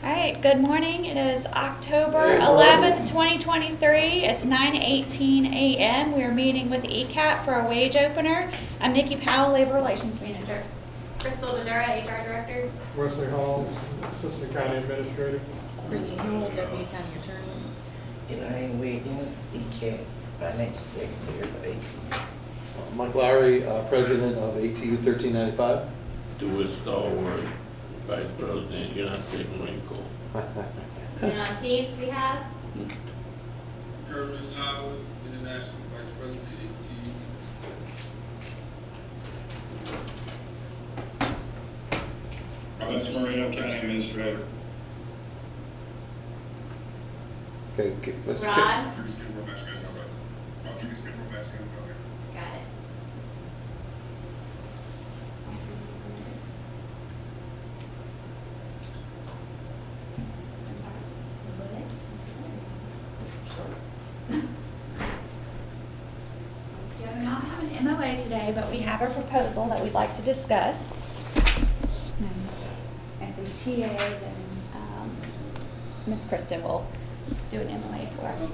All right, good morning. It is October 11th, 2023. It's 9:18 a.m. We are meeting with ECAT for a wage opener. I'm Nikki Powell, Labor Relations Manager. Crystal Dedura, HR Director. Wesley Hall, Assistant County Administrator. Chrissy Newell, Deputy County Attorney. Elaine Wiggins, ECAT, Financial Secretary for AT. Mike Lowry, President of ATU 1395. DeWitt Stallworth, Vice President, United States Marine Corps. And on Teams we have Curtis Howard, International Vice President, AT. Alex Moreno, County Administrator. Okay, Mr. Rod. Curtis Kimbrough, Mexican, okay. Curtis Kimbrough, Mexican, okay. Got it. I'm sorry. We do not have an MOA today, but we have a proposal that we'd like to discuss. If the TA, then Ms. Kristen will do an MOA for us.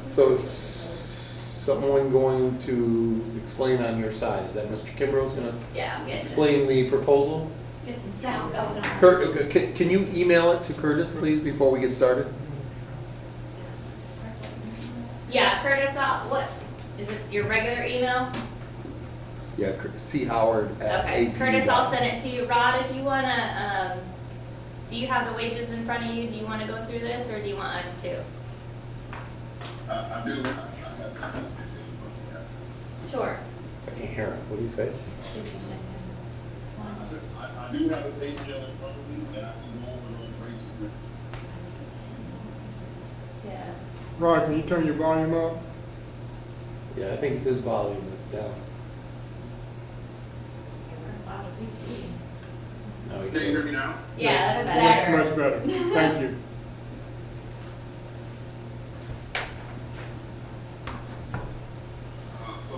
So is someone going to explain on your side? Is that Mr. Kimbrough's going to Yeah, I'm getting explain the proposal? Get some sound going on. Kurt, can you email it to Curtis, please, before we get started? Yeah, Curtis, what is it? Your regular email? Yeah, C. Howard at Okay, ATU. Curtis, I'll send it to you. Rod, if you wanna, do you have the wages in front of you? Do you wanna go through this, or do you want us to? I do, I have this. Sure. I can't hear him. What do you say? Did you send him this I one? said, I do have a pay scale in front of me, and I can go over those rates with. I think it's him. Yeah. Rod, can you turn your volume up? Yeah, I think it's his volume that's down. As loud as we can. No, he Can you hear can't. me now? Yeah, that's Much better. better. Thank you. So.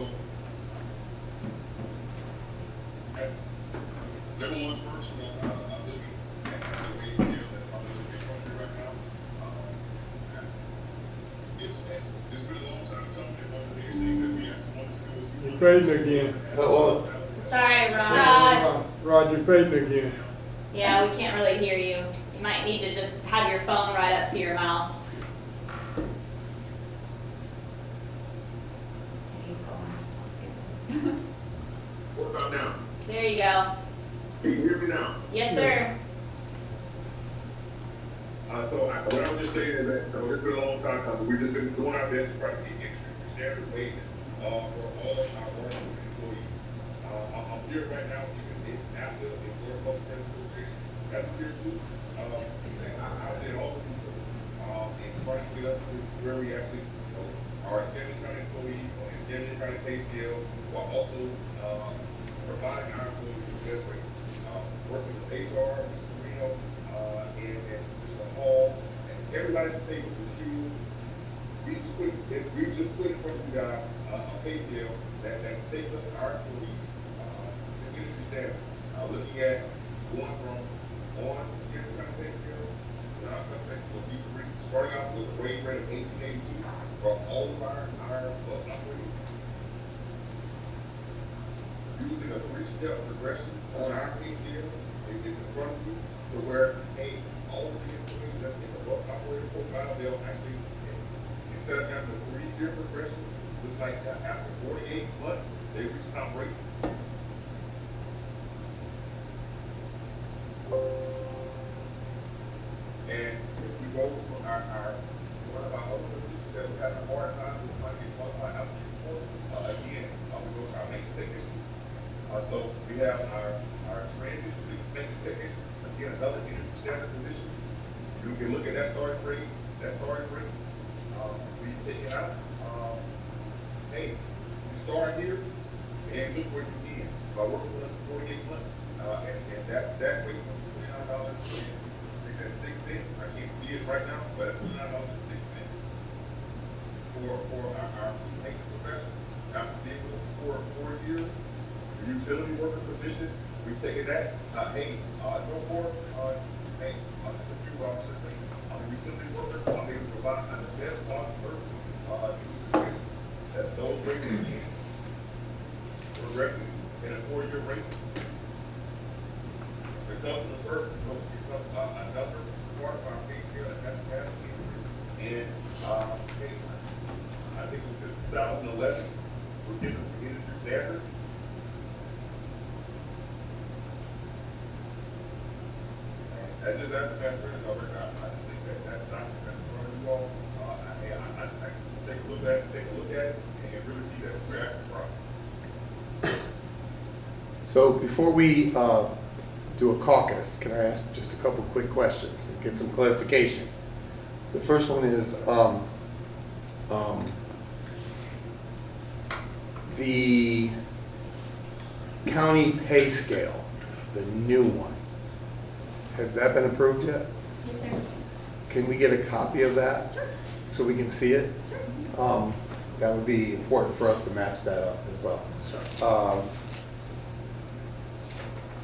Number one first, I'm looking at the wage scale that's probably looking at country right now. It's been a long time, something one of these things that we have to want to do. You're fading again. Oh, well, Sorry, Rod. Rod, you're fading again. Yeah, we can't really hear you. You might need to just have your phone right up to your mouth. He's going. What about now? There you go. Can you hear me now? Yes, sir. What I'm just saying is that, it's been a long time coming. We've just been doing our best to try to get industry standard wages, for all of our workers and employees. I'm here right now, even if after, if we're both friends with this, that's here too. I did all of these, and trying to get us to where we actually, are Stanley County employees on a Stanley County pay scale, while also, providing our employees with good rates. Working with HR, Mr. Marino, and Mr. Hall, and everybody at the table was huge. We just put in front of you guys, a pay scale that takes us, our employees, to industry standard. Looking at going from on Stanley County pay scale, to our perspective, will be starting out with a wage rate of 1882 for all of our bus operators. Using a three-step progression on our pay scale, it's in front of you, to where, hey, all of the information that's in the bus operator profile, they'll actually, instead of having a three-year progression, looks like after 48 months, they reach top rate. And if we go to one of our other positions that we have a hard time with trying to get qualified applicants for, again, we go to our maintenance technicians. So we have our transit maintenance technician, again, another industry standard position. You can look at that starting rate, we take it out. Hey, you start here and look where you can by working with us for 48 months. And that rate was $29 and I think that's 6 cents. I can't see it right now, but it's $29 and 6 cents for our maintenance profession. After being with us for 4 years, the utility worker position we taking that, hey, no more, hey, just a few officers, utility workers, they provide the best quality service, to the community. That those rates again, progressing in a 4-year rate. The customer service is supposed to be another part of our pay scale that has to have an increase. And, hey, I think it was since 2011, we're getting to industry standard. I just have to answer it, I just think that's part of you all. I just take a look at it, and really see that we're actually trying. So before we do a caucus, can I ask just a couple quick questions and get some clarification? The first one is the county pay scale, the new one. Has that been approved yet? Yes, sir. Can we get a copy of that? Sure. So we can see it? Sure. That would be important for us to match that up as well. Sure.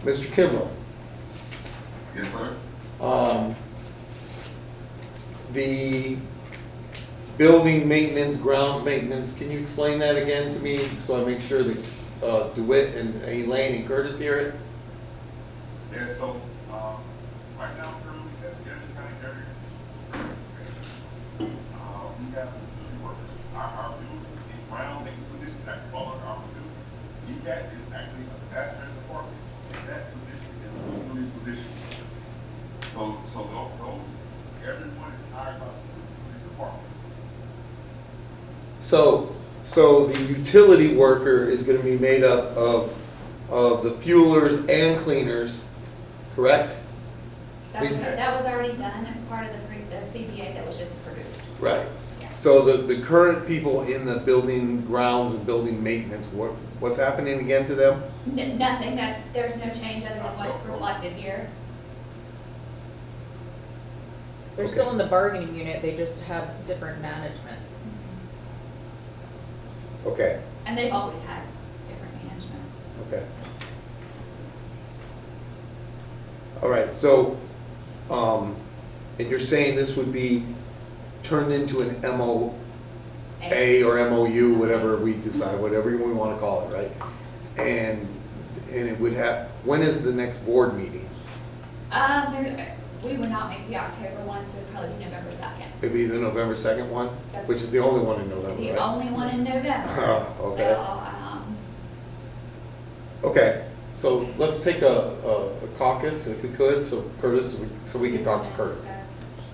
Mr. Kimbrough, Yes, sir. the building maintenance, grounds maintenance, can you explain that again to me so I make sure that DeWitt and Elaine and Curtis hear it? Yeah, so, right now, currently, that's Genesee County area. We have utility workers. Our building, the ground maintenance position that follows our facility, ECAT is actually a disaster department, and that position is a utilities position. So those, everyone is hired by the utilities department. So the utility worker is gonna be made up of the fuelers and cleaners, correct? That was already done as part of the CBA that was just approved. Right. Yeah. So the current people in the building grounds and building maintenance, what's happening again to them? Nothing, there's no change other than what's reflected here. They're Okay. still in the bargaining unit, they just have different management. Okay, And they've always had different management. okay. All right, so, and you're saying this would be turned into an MOA or MOU, whatever we decide, whatever we want to call it, right? And it would have, when is the next board meeting? We would not make the October one, so it'd probably be November 2nd. It'd be the November 2nd one, That's- which is the only one in November, The right? only one in November. Okay. So, Okay, so let's take a caucus if we could, so Curtis, so we can talk to Curtis.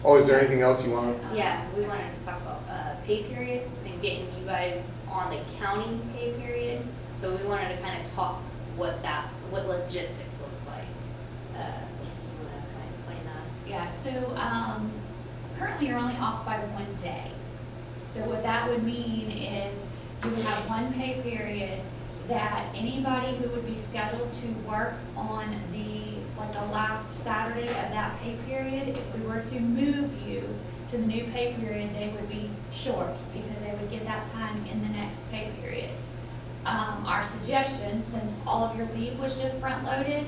Oh, is there anything else you want to? Yeah, we wanted to talk about pay periods and getting you guys on the county pay period. So we wanted to kind of talk what logistics looks like. You want to kind of explain that? Yeah, so currently you're only off by 1 day. So what that would mean is you would have one pay period that anybody who would be scheduled to work on the last Saturday of that pay period, if we were to move you to the new pay period, they would be short because they would get that time in the next pay period. Our suggestion, since all of your leave was just front-loaded,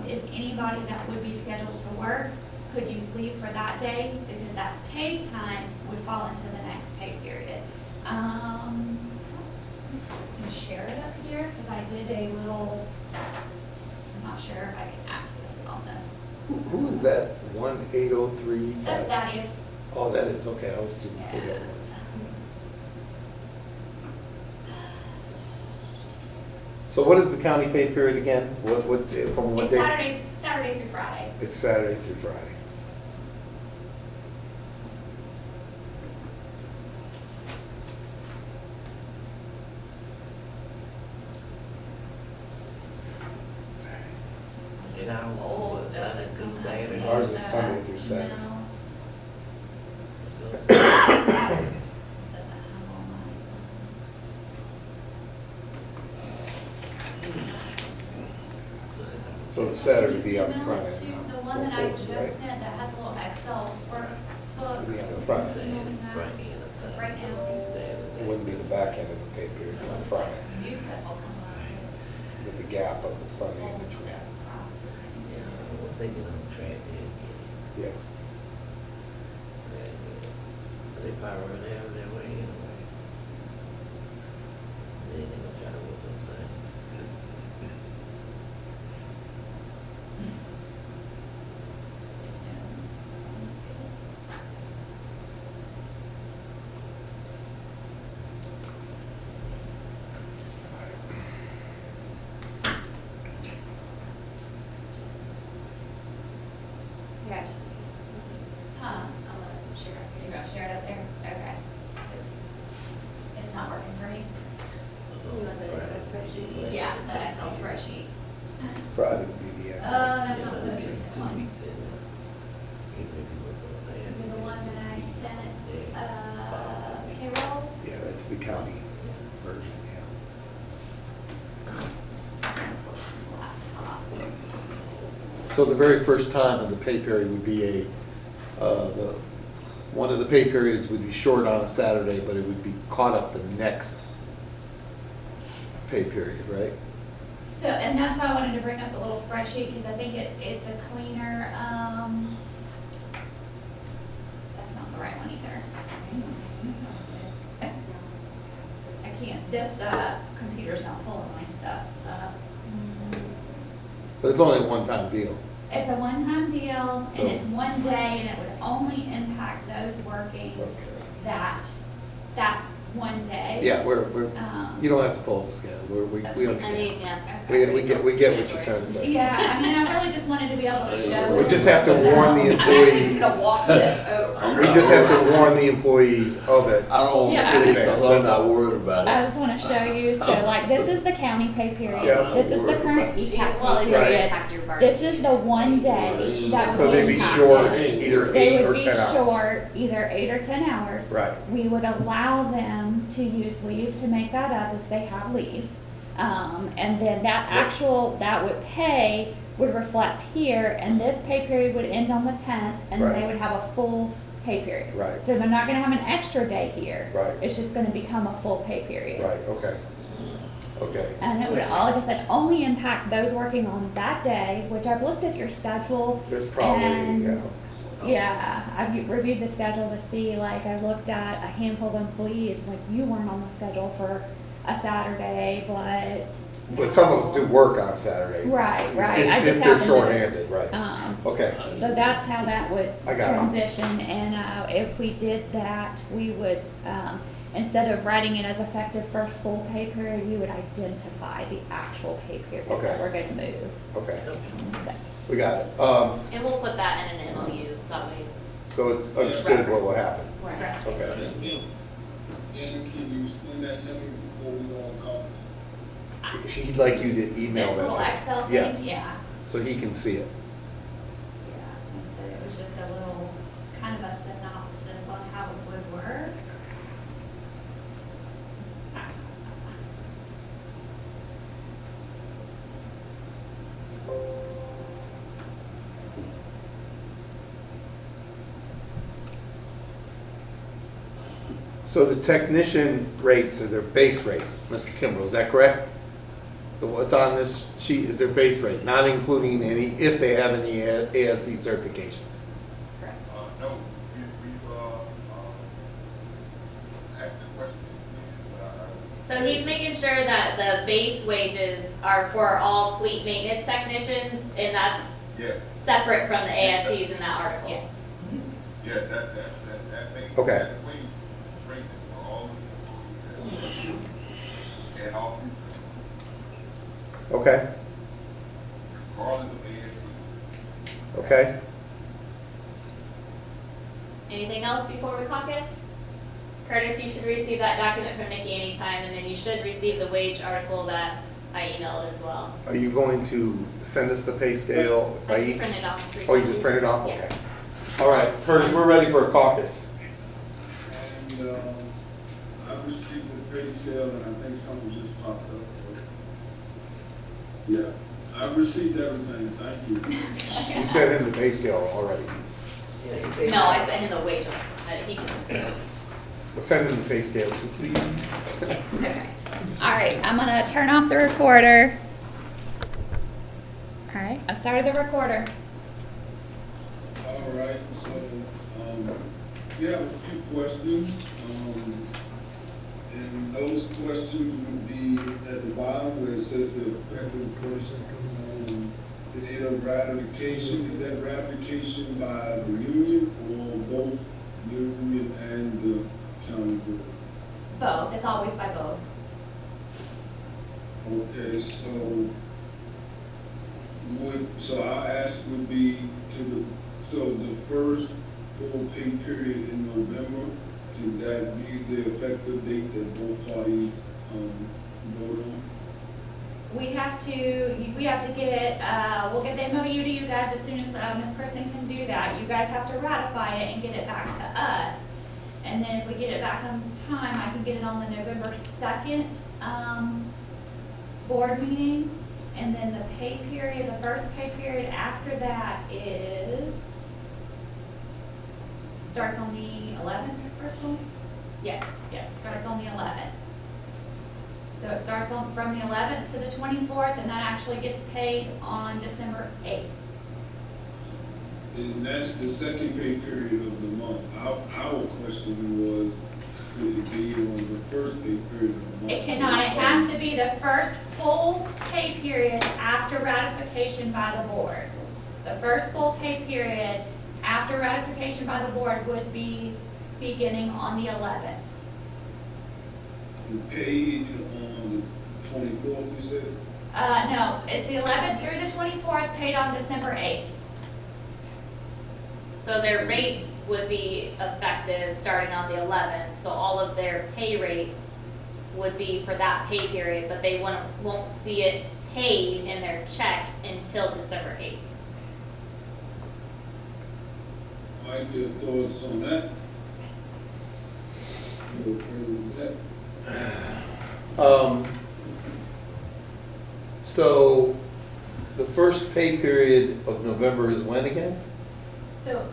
is anybody that would be scheduled to work could use leave for that day because that pay time would fall into the next pay period. I can share it up here because I did a little, I'm not sure if I can access it on this. Who is that 18035? That's Thaddeus. Oh, that is, okay, I was just, who that was. So what is the county pay period again? From what It's day? Saturday through Friday. It's Saturday through Friday. And I Old was stuff Sunday that's through coming up. Saturday. Ours is Sunday through Saturday. Emails. This doesn't have all my. So the Saturday would be on the Email front it end to now. the one that I Before, just right? sent that has a little Excel workbook. It'd be on the front end. Emailing that. Front end of Sunday Right now. through Saturday. It wouldn't be the back end of the pay period, on the front end. New stuff will come up. With the gap of the Sunday in all the between. stuff processing. Yeah, once they get on track, they'll get it. Yeah. They'll get it. But they probably run out that way anyway. They ain't gonna try to work on Sunday. Gotcha. Huh, I'm gonna share it. you gonna share it up there? Okay. It's not working for me? You want the Excel spreadsheet? Yeah, the Excel spreadsheet. Friday would be the end. That's not the most recent 2 one. weeks in there. Even if you work on This Sunday. would be the one that I sent, payroll. Yeah, that's the county version, yeah. Laptop. So the very first time of the pay period would be one of the pay periods would be short on a Saturday, but it would be caught up the next pay period, right? So, and that's why I wanted to bring up the little spreadsheet, because I think it's a cleaner, that's not the right one either. I can't, this, computer's not pulling my stuff up. But it's only a one-time deal. It's a one-time deal, So- and it's one day, and it would only impact those working that one day. Yeah, you don't have to pull up a scale, we I understand. mean, yeah. We get what you're trying to say. Yeah, I mean, I really just wanted to be able to show. We just have to warn the I'm actually employees. just gonna walk this over. We just have to warn the employees of it. I don't want to Yeah. see it, 'cause I'm That's not all. worried about I it. just wanna show you, so like, this is the county pay period. Yeah. This is the current ECAP Well, it pay does Right. period. impact your bar. This is the one day that So would they'd be impact short it. either They 8 would or be 10 hours. short either 8 or 10 hours. Right. We would allow them to use leave to make that up if they have leave. And then that would pay would reflect here, and this pay period would end on the 10th, and then they Right. would have a full pay period. Right. So they're not gonna have an extra day here. Right. It's just gonna become a full pay period. Right, okay. Okay, And it would, like I said, only impact those working on that day, which I've looked at your schedule. this probably, and- yeah. Yeah, I've reviewed the schedule to see, like, I looked at a handful of employees, like, you weren't on the schedule for a Saturday, But some of us do work on Saturday. Right, right. If I just if they're happened to- short-handed, right. but, Okay, so that's how that would I got it. transition, and, if we did that, we would, instead of writing it as effective first full pay period, we would identify the actual pay periods Okay. that we're gonna move. okay, So- we got it. And we'll put that in an MOU, so that way it's. So it's understood what will happen. Right. Okay. Dan, can you send that to me before we go on calls? He'd like you to email This that little to him. Excel thing, Yes. yeah. So he can see it. Yeah, like I said, it was just a little, kind of a synopsis on how it would work. So the technician rates are their base rate, Mr. Kimbrough, is that correct? What's on this sheet is their base rate, not including any, if they have any ASC certifications. Correct. No, we've asked the question, So he's making sure that the base wages are for all fleet maintenance technicians, and that's yes, separate from the ASCs in that article. Yes. yes, that thing. Okay. That wage rate is for all of the employees and all, Okay, regardless of ASC. okay. Anything else before we caucus? Curtis, you should receive that document from Nikki anytime, and then you should receive the wage article that I emailed as well. Are you going to send us the pay scale? I just printed off 3 Oh, you just copies. printed off? Yeah. Okay. All right, Curtis, we're ready for a caucus. And, I received the pay scale and I think something just popped up. Yeah, I received everything, thank you. You sent in the pay scale already. No, I sent him the wage article, he just said. Well, send in the pay scale too, please. Okay. All right, I'm gonna turn off the recorder. All right, I started the recorder. All right, so, we have a few questions. And those questions would be at the bottom where it says the effective person, the date of ratification. Is that ratification by the union or both union and the county board? Both, it's always by both. Okay, so our ask would be, so the first full pay period in November, can that be the effective date that both parties, vote on? We have to get, we'll get the MOU to you guys as soon as, Ms. Kristen can do that. You guys have to ratify it and get it back to us. And then if we get it back on time, I can get it on the November 2nd, board meeting. And then the pay period, the first pay period after that starts on the 11th, Crystal? Yes. Yes, starts on the 11th. So it starts from the 11th to the 24th, and that actually gets paid on December 8th. And that's the second pay period of the month. Our question was, could it be on the first pay period of the month? It cannot, it has to be the first full pay period after ratification by the board. The first full pay period after ratification by the board would be beginning on the 11th. And paid on the 24th, you said? No, it's the 11th through the 24th, paid on December 8th. So their rates would be effective starting on the 11th, so all of their pay rates would be for that pay period, but they won't see it paid in their check until December 8th. Mike, your thoughts on that? You agree with that? So the first pay period of November is when again? So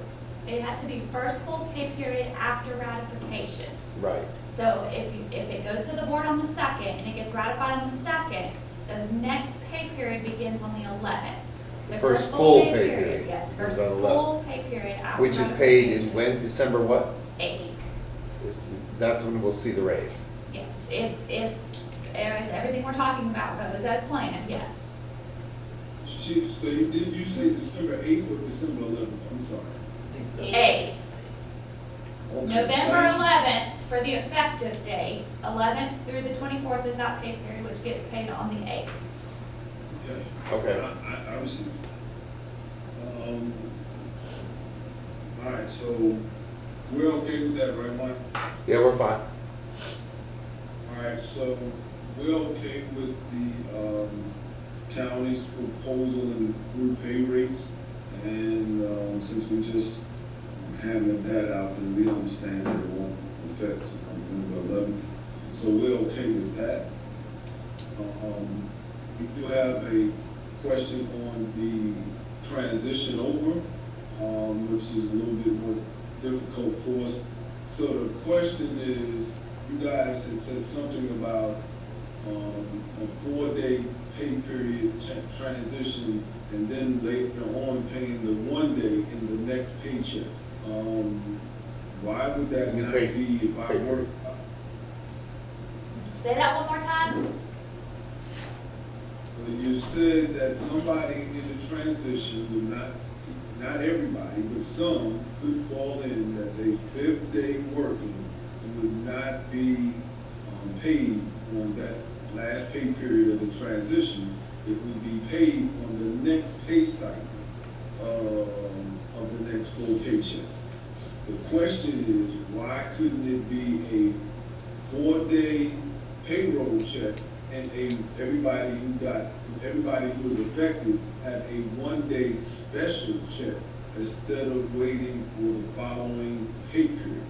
it has to be first full pay period after ratification. Right. So if it goes to the board on the 2nd and it gets ratified on the 2nd, the next pay period begins on the 11th. So First full pay period, period yes, is first on the 11th. full pay period after Which is paid in ratification. when, December what? 8th. That's when we'll see the raise. Yes, if as everything we're talking about goes as planned, yes. So did you say December 8th or December 11th? I'm sorry. 8th. Okay, November thank you. 11th for the effective date, 11th through the 24th is that pay period, which gets paid on the 8th. Okay. I was, all right, so we're okay with that, right, Mike? Yeah, we're fine. All right, so we're okay with the, county's proposal and group pay rates. And, since we just hammered that out, then we understand that it won't affect November 11th. So we're okay with that. We do have a question on the transition over, which is a little bit more difficult for us. So the question is, you guys had said something about a 4-day pay period transition, and then later on paying the 1 day in the next paycheck. Why would that New not pay- be if I pay work? period. Say that one more time? You said that somebody in the transition, not everybody, but some could fall in that their 5th day working would not be paid on that last pay period of the transition. It would be paid on the next pay cycle of the next full paycheck. The question is, why couldn't it be a 4-day payroll check and everybody who was affected had a 1-day special check instead of waiting for the following pay period?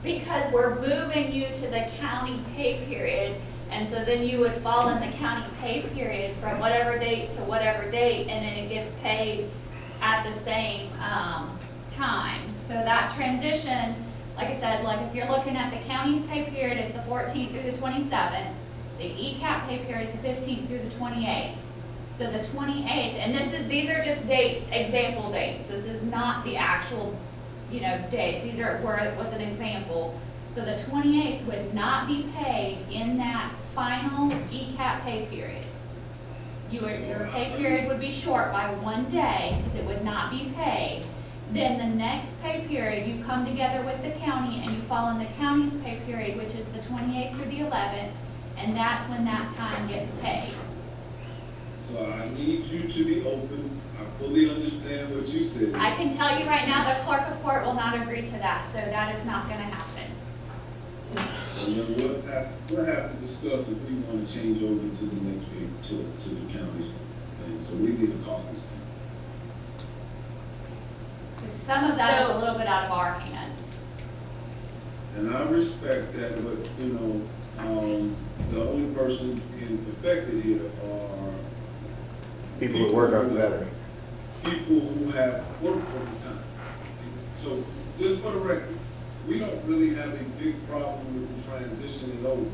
Because we're moving you to the county pay period, and so then you would fall in the county pay period from whatever date to whatever date, and then it gets paid at the same time. So that transition, like I said, like if you're looking at the county's pay period, it's the 14th through the 27th. The ECAP pay period is the 15th through the 28th. So the 28th, and these are just dates, example dates. This is not the actual, dates. These was an example. So the 28th would not be paid in that final ECAP pay period. Your pay period would be short by 1 day because it would not be paid. Then the next pay period, you come together with the county and you fall in the county's pay period, which is the 28th through the 11th, and that's when that time gets paid. So I need you to be open. I fully understand what you said. I can tell you right now, the clerk of court will not agree to that, so that is not gonna happen. And then we'll have to discuss if we want to change over to the next page, to the county's thing. So we need a caucus. 'Cause some of that is a So- little bit out of our hands. And I respect that, but, the only persons being affected here are People that work on Saturday. people who have work overtime. So, just for the record, we don't really have a big problem with the transitioning over.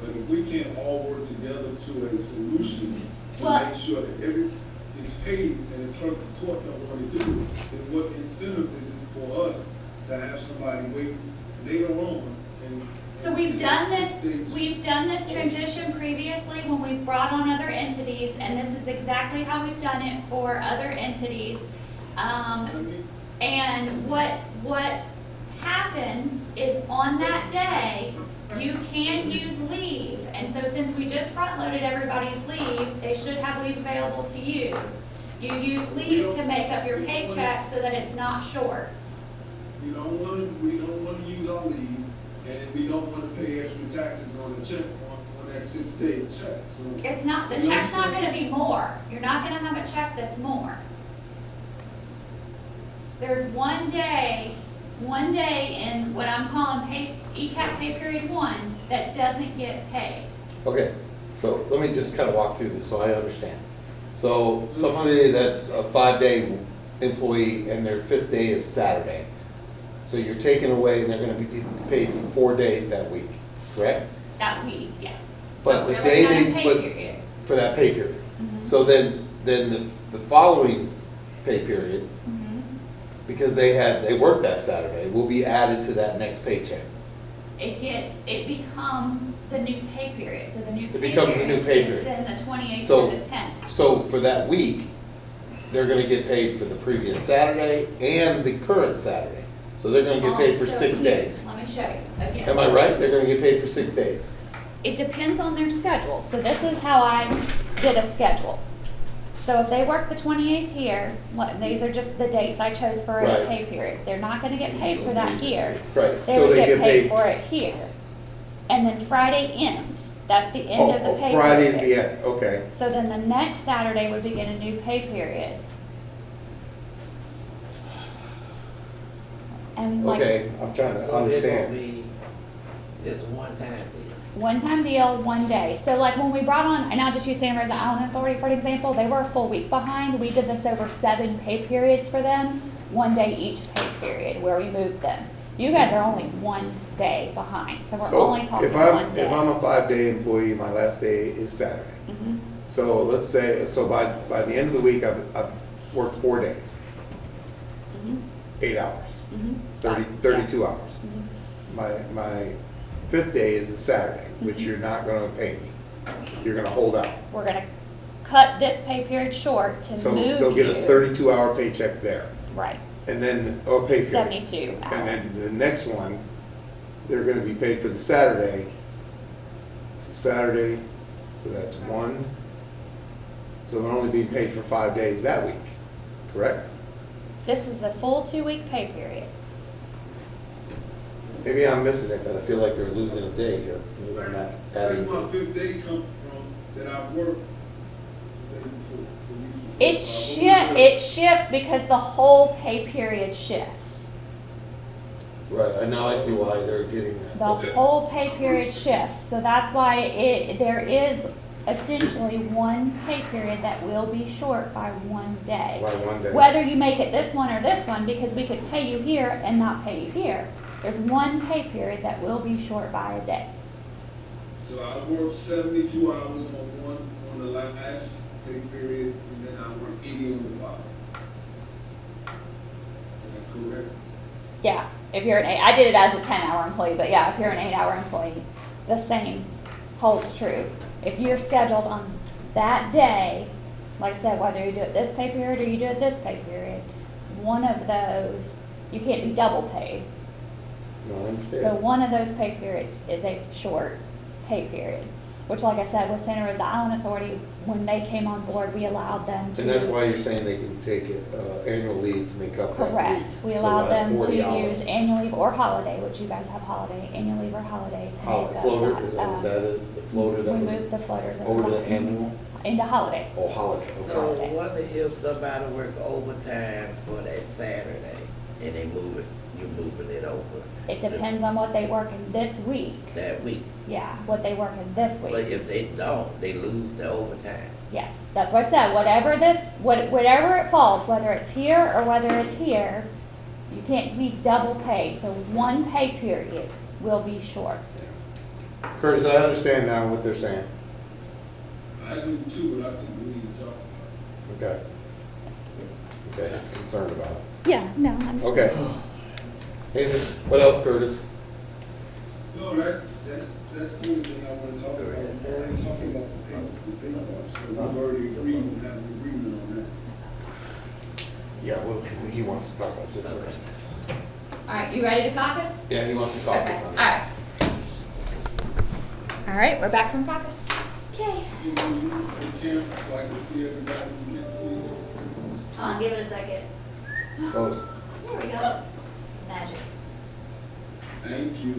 But if we can't all work together to a solution to Well- make sure that every, it's paid and the clerk of court don't want to do it, then what incentive is it for us to have somebody wait later on and. So we've done this transition previously when we've brought on other entities, and this is exactly how we've done it for other entities. And what happens is on that day, you can use leave. And so since we just front-loaded everybody's leave, they should have leave available to use. You use leave to make up your paycheck so that it's not short. We don't want to use our leave, and we don't want to pay extra taxes on the check, on that 6-day check, so. It's not, the check's not gonna be more. You're not gonna have a check that's more. There's one day in what I'm calling ECAP pay period 1 that doesn't get paid. Okay, so let me just kind of walk through this so I understand. So somebody that's a 5-day employee and their 5th day is Saturday. So you're taking away and they're gonna be paid for 4 days that week, correct? That week, yeah. But the We're day looking at a they, pay but period. for that pay period. Mhm. So then the following pay period, Mhm. because they worked that Saturday, will be added to that next paycheck. It becomes the new pay period, so the new pay period. becomes the new pay period. Is then the 28th So- to the 10th. So for that week, they're gonna get paid for the previous Saturday and the current Saturday. So they're gonna get paid for So 6 here, days. Let me show you again. Am I right? They're gonna get paid for 6 days. It depends on their schedule. So this is how I did a schedule. So if they work the 28th here, these are just the dates I chose for a Right. pay period. They're not gonna get paid for that here. Right, They so would they get paid for it here. And then Friday ends. That's the end of the pay period. Friday's the end, okay. So then the next Saturday would begin a new pay period. And like, Okay, I'm trying to understand. It's one time deal. one-time deal, 1 day. So like when we brought on, and I'll just use Santa Rosa Island Authority for an example, they were a full week behind. We did this over 7 pay periods for them, 1 day each pay period where we moved them. You guys are only 1 day behind, so we're So only talking if 1 day. I'm a 5-day employee, my last day is Saturday. Mhm. So let's say, by the end of the week, I've worked 4 days, Mhm. 8 hours, Mhm. 32 hours. Mhm. My 5th day is the Saturday, which you're not gonna pay me. You're gonna hold out. We're gonna cut this pay period short to So move you. they'll get a 32-hour paycheck there. Right, And then, or pay period. 72 And hours. then the next one, they're gonna be paid for the Saturday. So Saturday, so that's 1. So they're only being paid for 5 days that week, correct? This is a full 2-week pay period. Maybe I'm missing it, but I feel like they're losing a day here. Maybe I'm not That's adding. my 5th day come from, that I've worked. the day before, the week before. It shifts because the whole pay period shifts. Right, and now I see why they're getting that. The whole pay period shifts, so that's why there is essentially 1 pay period that will be short by 1 day. By 1 day. Whether you make it this one or this one, because we could pay you here and not pay you here. There's 1 pay period that will be short by a day. So I worked 72 hours on the last pay period If you're I did it as a 10-hour employee, but yeah, if you're an 8-hour employee, the same holds true. If you're scheduled on that day, like I said, whether you do it this pay period or you do it this pay period, one of those, you can't be double paid. No, I So understand. one of those pay periods is a short pay period, which like I said, with Santa Rosa Island Authority, when they came on board, we allowed them to. And that's why you're saying they can take annual leave to make up that week. Correct. We So allowed that them 40 to hours. use annual leave or holiday, which you guys have holiday, annual leave or holiday to make up Floater, is that what that is? The floater that We was moved the floaters into. over to the holiday. annual? Into holiday. Oh, holiday, So okay. what if somebody work overtime for that Saturday and they move it, you're moving it over It depends on what they work in this week. that week? Yeah, what they work in this But week. if they don't, they lose the overtime. Yes, that's what I said. Whatever it falls, whether it's here or whether it's here, you can't be double paid. So one pay period will be short. Curtis, I understand now what they're saying. I do too, but I think we need to talk about Okay. Okay, that's concerned about it. Yeah, no, I'm. Okay. Anything, what else, Curtis? it. No, that's the only thing I want to talk about. We're already talking about the pay part, so we've already agreed and have an agreement on that. Yeah, well, he wants to talk about this first. All right, you ready to caucus? Yeah, he wants to talk Okay, this all on right. All right, we're back from caucus. Okay. You can move the camera so I can see everybody again, please. Hold on, give it a second. this. Close. There we go. Magic. Thank you.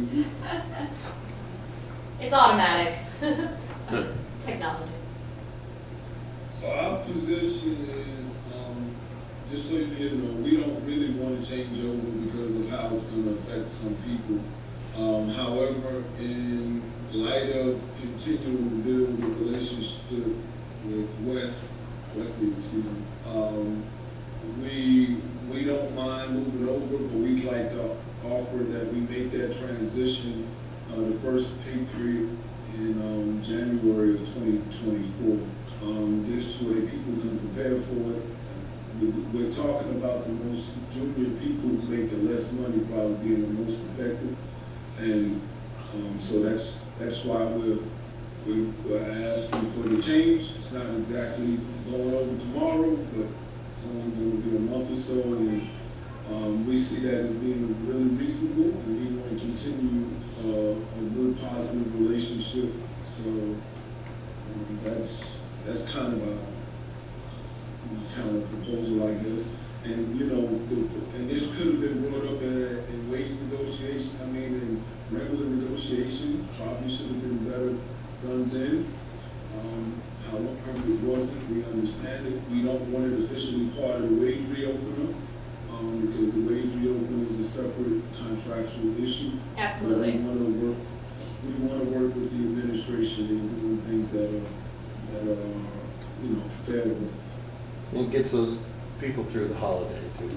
It's automatic. Technology. So our position is, just so you know, we don't really want to change over because of how it's going to affect some people. However, in light of continuing to build a relationship with Wesley, excuse me, we don't mind moving over, but we'd like to offer that we make that transition, the first pay period in January of 2024. This way people can prepare for it. We're talking about the most junior people who make the less money probably being the most effective. And so that's why we're asking for the change. It's not exactly going over tomorrow, but it's only going to be a month or so. And we see that as being really reasonable, and we want to continue a good, positive relationship. So that's kind of a proposal, I guess. And you know, and this could have been brought up in wage negotiation. I mean, in regular negotiations, probably should have been better done then. However, it wasn't. We understand it. We don't want it officially part of the wage reopener, because the wage reopener is a separate contractual issue. Absolutely. But we want to work with the administration in doing things that are favorable. It gets those people through the holiday too.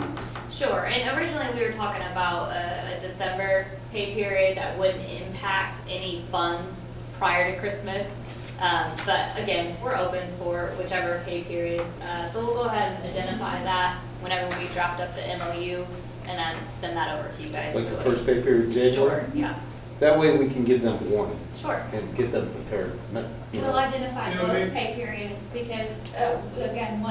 Sure, and originally we were talking about a December pay period that wouldn't impact any funds prior to Christmas. But again, we're open for whichever pay period. So we'll go ahead and identify that whenever we draft up the MOU and then send that over to you guys. Like the So first pay period, January? Sure, yeah, That way we can give them warning sure. and get them prepared. You We'll know. identify You know what I mean? both pay periods because, again,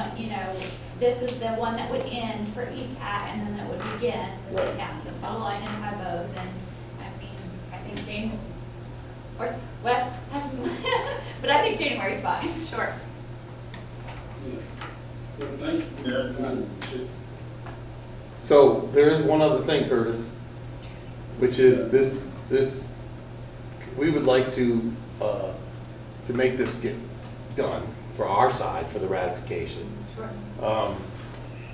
this is the one that would end for ECAT and then that would begin with the Right. county. So we'll identify both and, I think January, or West has, but I think January's fine. Sure. So thank you. So there is one other thing, Curtis, which is this, we would like to make this get done for our side for the ratification. Sure.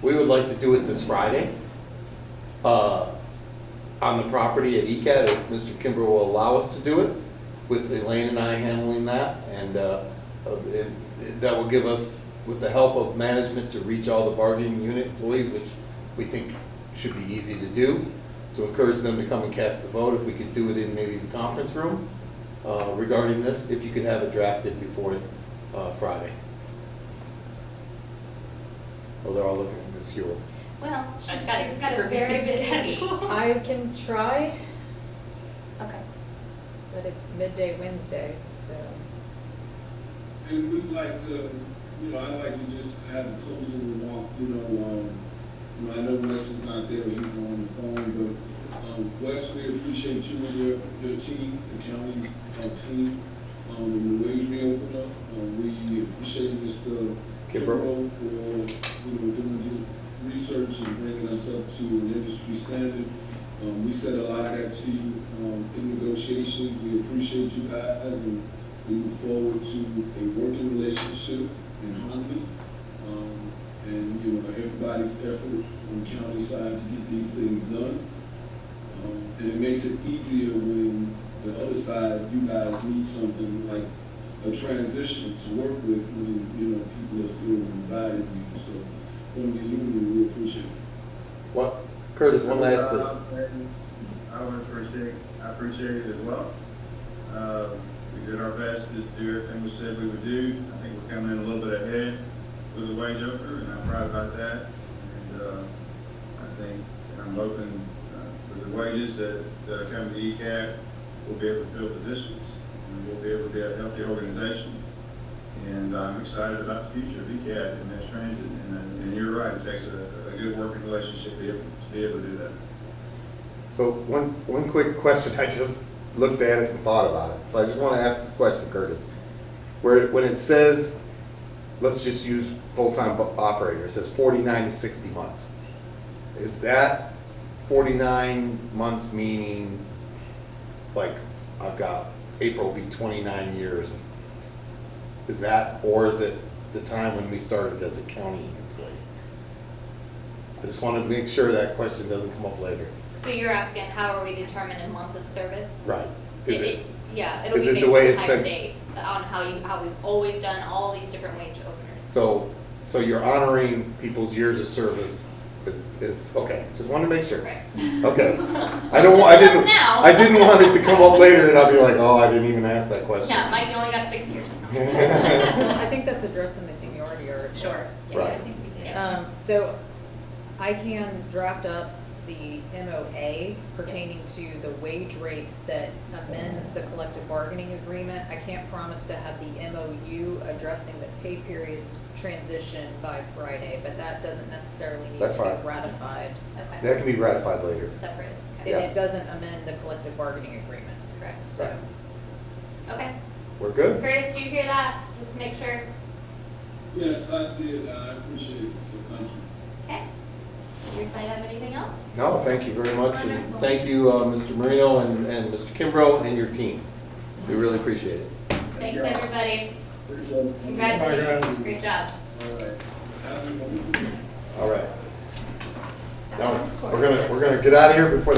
We would like to do it this Friday on the property at ECAT, if Mr. Kimber will allow us to do it, with Elaine and I handling that, and that will give us, with the help of management, to reach all the bargaining unit employees, which we think should be easy to do, to encourage them to come and cast the vote. If we could do it in maybe the conference room regarding this, if you could have it drafted before Friday. Well, they're all looking at Ms. Hewell. Well, She's she's got a got a super very busy busy week. schedule. I can try, Okay. but it's midday Wednesday, so. And we'd like to, I'd like to just have a closing remark, I know Wes is not there, he's on the phone, but, Wes, we appreciate you and your team, the county's, team, in the wage reopener. We appreciate Mr. Kimbrough for, doing the research and bringing us up to an industry standard. We said a lot of that to you, in negotiations. We appreciate you guys, and we look forward to a working relationship in harmony. And everybody's effort on the county side to get these things done. And it makes it easier when the other side, you guys need something like a transition to work with when, people are feeling valued. So from the union, we appreciate it. What, Curtis, one last thing. I appreciate it as well. We did our best to do everything we said we would do. I think we're coming in a little bit ahead with the wage opener, and I'm proud about that. And I think I'm hoping with the wages that are coming to ECAT, we'll be able to fill positions, and we'll be able to be a healthy organization. And I'm excited about the future of ECAT and mass transit. And you're right, it takes a good working relationship to be able to do that. So one quick question, I just looked at it and thought about it. So I just want to ask this question, Curtis. When it says, let's just use full-time operator, it says 49 to 60 months. Is that 49 months meaning, like, I've got, April will be 29 years? Is that, or is it the time when we started as a county employee? I just want to make sure that question doesn't come up later. So you're asking how are we determined a month of service? Right. Is it? Yeah, it'll is be it based the way on it's hire been- date, on how we've always done all these different wage openers. So you're honoring people's years of service is okay. Just wanted to make sure. Right. Okay. Look now. I didn't want it to come up later and I'll be like, oh, I didn't even ask that question. Yeah, Mike, you only got 6 years. I think that's addressed in the seniority article. Sure. Yeah, Right. I think we did. So I can draft up the MOA pertaining to the wage rates that amends the collective bargaining agreement. I can't promise to have the MOU addressing the pay period transition by Friday, but that doesn't necessarily need That's to be fine. ratified. Okay. That can be ratified later. Separate. And Okay. Yeah. it doesn't amend the collective bargaining agreement. Correct. So, Right. Okay. We're good? Curtis, do you hear that? Just to make sure. Yes, I did. I appreciate it. So thank you. Okay. Your side have anything else? No, thank you very much. And Wonderful. thank you, Mr. Marino and Mr. Kimbrough and your team. We really appreciate it. Thanks, everybody. Appreciate it. Congratulations. Great job. All right. Have a good one. All right. Now, we're gonna get out of here before